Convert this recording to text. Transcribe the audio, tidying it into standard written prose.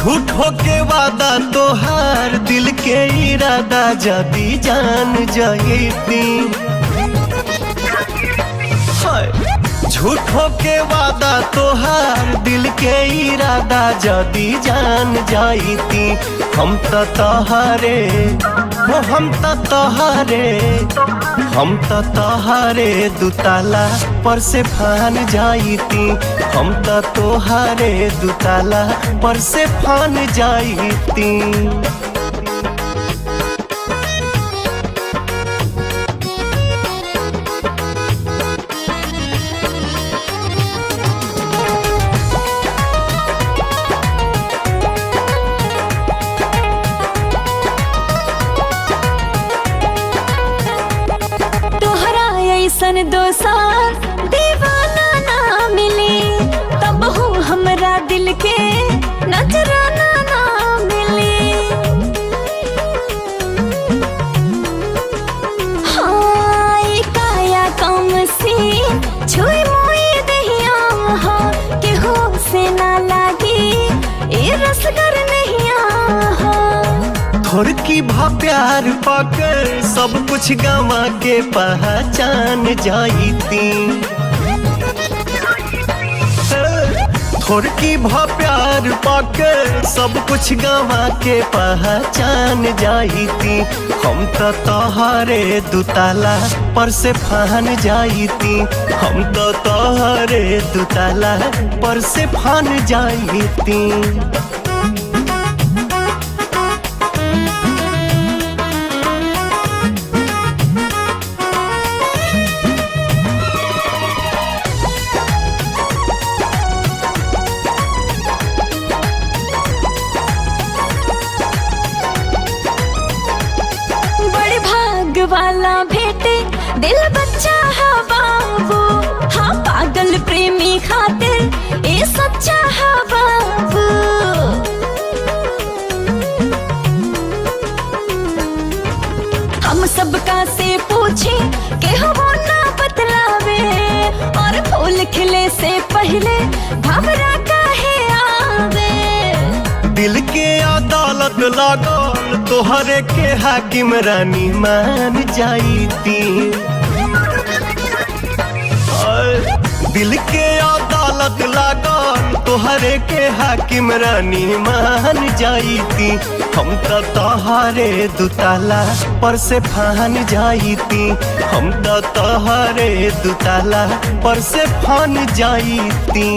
झूठो के वादा तोहार दिल के इरादा जदी जान जाती। झूठो के वादा तोहार दिल के इरादा जदी जान जाती। हम तो तोहारे दुताला पर से फान जाती। हम तो तोहारे दुताला पर से फान जाती। सन 2 साल दीवाना ना मिली तब हूँ हमरा दिल के नजराना ना मिली। हाँ काया कम सी छुई मुई दहिया हो केहू से ना लागी ये रसगर नहीं हो। थोड़ की भा प्यार पाकर सब कुछ गवा के पहचान जाती। थोड़ की भा प्यार पाकर सब कुछ गवा के पहचान जाती। हम तो तोहारे दुताला पर से फान जाती। हम तो तोहारे दुताला पर से फान जाती। वाला भेटे दिल बच्चा है बाबू। हाँ पागल प्रेमी खातिर ये सच्चा है बाबू। हम सबका से पूछे के वो ना बतलावे और फूल खिले से पहले भंवरा काहे आवे। दिल के अदालत लागल तोहरे के हाकिम रानी मान जाती। दिल के अदालत लागल तोहरे के हाकिम रानी मान जाती। हम तो तोहरे दुताला पर से फान जाती। हम तो तोहरे दुताला पर से फान जाती।